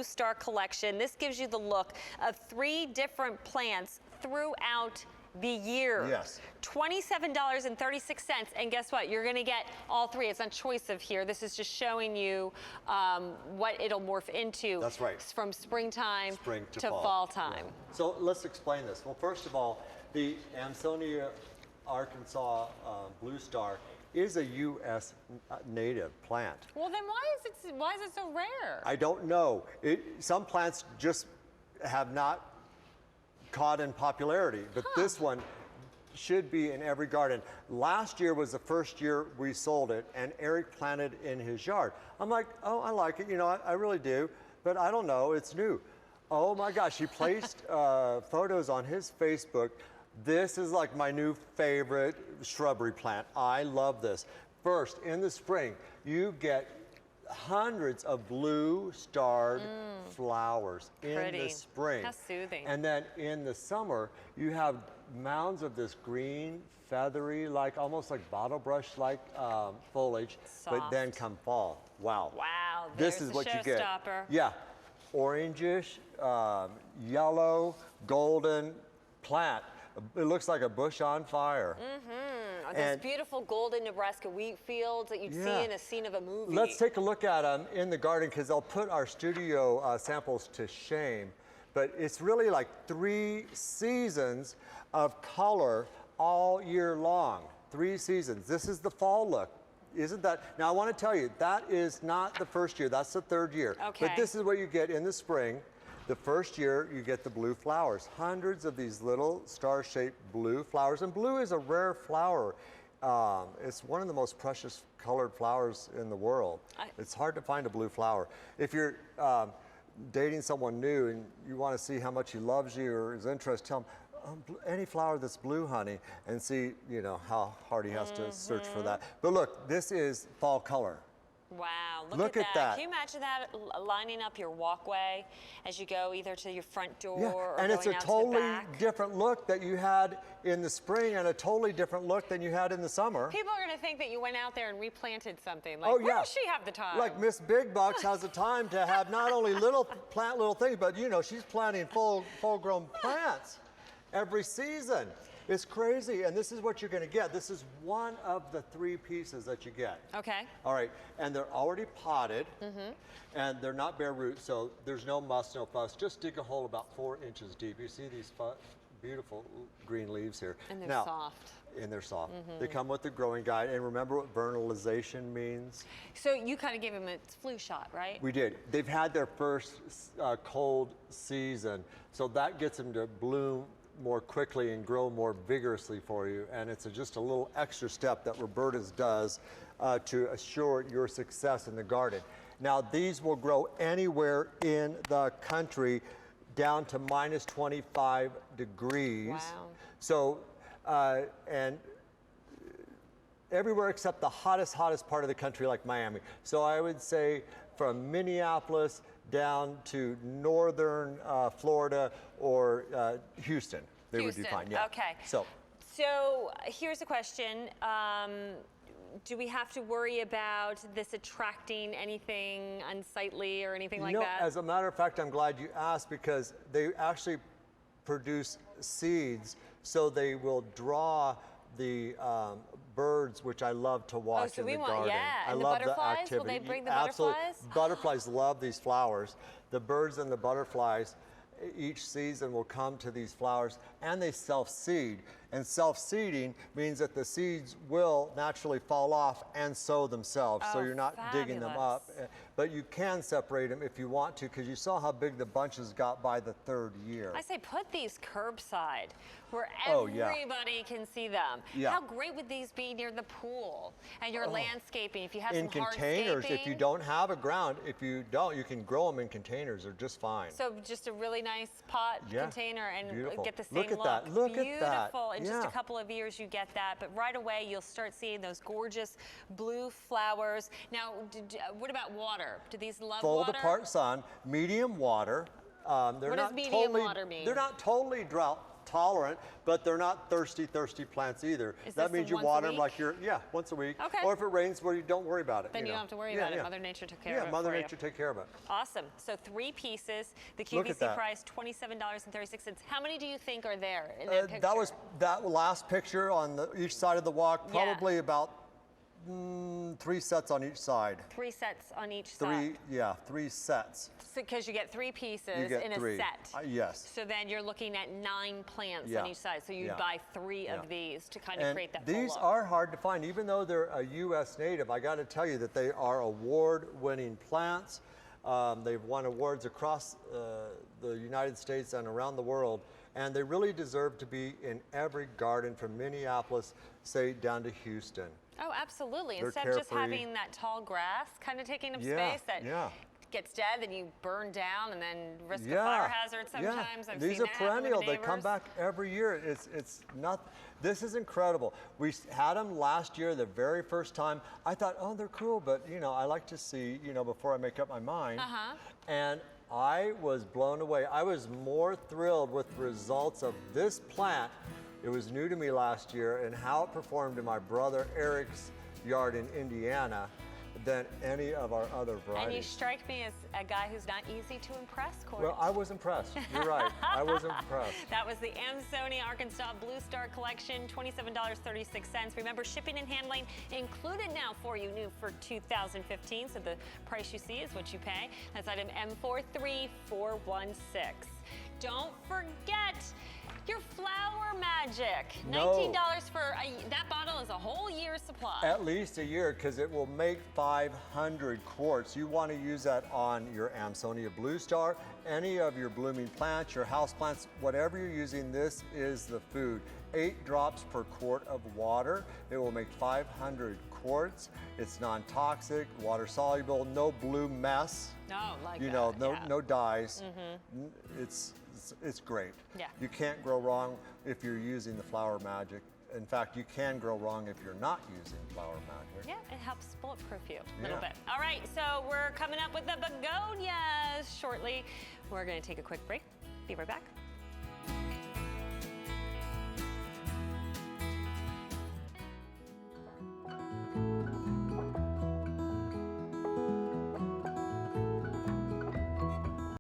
Star collection. This gives you the look of 3 different plants throughout the year. Yes. $27.36, and guess what? You're going to get all 3. It's on choice of here. This is just showing you what it'll morph into. That's right. From springtime Spring to fall time. Yeah. So let's explain this. Well, first of all, the Amsonia Arkansas Blue Star is a U.S. native plant. Well, then why is it so rare? I don't know. Some plants just have not caught in popularity, but this one should be in every garden. Last year was the first year we sold it, and Eric planted in his yard. I'm like, oh, I like it, you know, I really do, but I don't know, it's new. Oh my gosh, he placed photos on his Facebook. This is like my new favorite shrubbery plant. I love this. First, in the spring, you get hundreds of blue starred flowers in the spring. How soothing. And then in the summer, you have mounds of this green, feathery, like almost like bottle brush like foliage. Soft. But then come fall, wow. Wow, This is what you get. Showstopper. Yeah, orangish, yellow, golden plant. It looks like a bush on fire. Those beautiful golden Nebraska wheat fields that you'd see in a scene of a movie. Let's take a look at them in the garden, because they'll put our studio samples to shame. But it's really like 3 seasons of color all year long. 3 seasons. This is the fall look. Isn't that? Now I want to tell you, that is not the first year, that's the 3rd year. Okay. But this is what you get in the spring. The first year, you get the blue flowers. Hundreds of these little star-shaped blue flowers. And blue is a rare flower. It's one of the most precious colored flowers in the world. It's hard to find a blue flower. If you're dating someone new and you want to see how much he loves you or is interested, tell him, any flower that's blue, honey, and see, you know, how hard he has to search for that. But look, this is fall color. Wow, look at that. Can you imagine that lining up your walkway as you go either to your front door or and going it's a out to the totally back? different look that you had in the spring and a totally different look than you had in the summer. People are going to think that you went out there and replanted something. Like, oh, where does she have the time? Like Miss Big Bucks has the time to have not only little things, but you know, she's planting full-grown plants every season. It's crazy, and this is what you're going to get. This is one of the 3 pieces that you get. Okay. All right, and they're already potted, and they're not bare roots, so there's no muss, no fuss. Just dig a hole about 4 inches deep. You see these beautiful green leaves here. And they're now, soft. And they're soft. They come with the growing guide, and remember what vernalization means? So you kind of gave them a flu shot, right? We did. They've had their first cold season, so that gets them to bloom more quickly and grow more vigorously for you, and it's just a little extra step that Roberta's does to assure your success in the garden. Now these will grow anywhere in the country down to minus 25 degrees. Wow. So, and everywhere except the hottest part of the country, like Miami. So I would say from Minneapolis down to northern Florida or Houston. They would do fine, yeah. Okay. So here's a question. Do we have to worry about this attracting anything unsightly or anything like that? As a matter of fact, I'm glad you asked, because they actually produce seeds, so they will draw the birds, which I love to watch in the garden. Yeah, and I the love butterflies? the activity. Will they bring the Absolutely. butterflies? Butterflies love these flowers. The birds and the butterflies each season will come to these flowers, and they self-seed. And self-seeding means that the seeds will naturally fall off and sow themselves, so you're not digging them up. But you can separate them if you want to, because you saw how big the bunches got by the 3rd year. I say put these curbside where Oh, yeah. everybody can see them. Yeah. How great would these be near the pool and your landscaping if you have In some containers, hardscaping? if you don't have a ground, if you don't, you can grow them in containers. They're just fine. So just a really nice pot container and beautiful. get the same Look at that. Look at that. Beautiful. In just Yeah. a couple of years you get that, but right away you'll start seeing those gorgeous blue flowers. Now, what about water? Do these love water? Fold apart sun, medium water. What does medium water mean? They're not totally drought tolerant, but they're not thirsty plants either. That means you water them like once a week. Okay. Or if it rains, well, you don't worry about it. Then you don't have to worry about it. Mother Nature took care of it. Yeah, Mother Nature take care of it. Awesome. So 3 pieces. The QVC price, $27.36. How many do you think are there in that picture? That last picture on each side of the walk, probably about 3 sets on each side. 3 sets on each side. 3 sets. Because you get 3 pieces in a set. Yes. So then you're looking at 9 plants on each side. So you buy 3 of these to kind of create that full look. These are hard to find, even though they're a U.S. native. I got to tell you that they are award-winning plants. They've won awards across the United States and around the world, and they really deserve to be in every garden from Minneapolis, say, down to Houston. Oh, absolutely. They're Instead of just having that tall grass kind of taking up space that gets dead, then you burn down and then risk a fire hazard sometimes. I've These seen are perennial. They come back every year. It's not. This is incredible. We had them last year, the very first time. I thought, oh, they're cool, but I like to see, before I make up my mind. And I was blown away. I was more thrilled with the results of this plant. It was new to me last year, and how it performed in my brother Eric's yard in Indiana than any of our other varieties. And you strike me as a guy who's not easy to impress, Corey. Well, I was impressed. You're right. I was impressed. That was the Amsonia Arkansas Blue Star Collection, $27.36. Remember, shipping and handling included now for you, new for 2015. So the price you see is what you pay. That's item M43416. Don't forget your flower magic. $19 for that bottle is a whole year's supply. At least a year, because it will make 500 quarts. You want to use that on your Amsonia Blue Star, any of your blooming plants, your house plants, whatever you're using, this is the food. 8 drops per quart of water. It will make 500 quarts. It's non-toxic, water soluble, no blue mess. No, no dyes. It's great. Yeah. You can't grow wrong if you're using the Flower Magic. In fact, you can grow wrong if you're not using Flower Magic. Yeah, it helps bulletproof you a little bit. All right, so we're coming up with the begonias shortly. We're going to take a quick break. Be right back.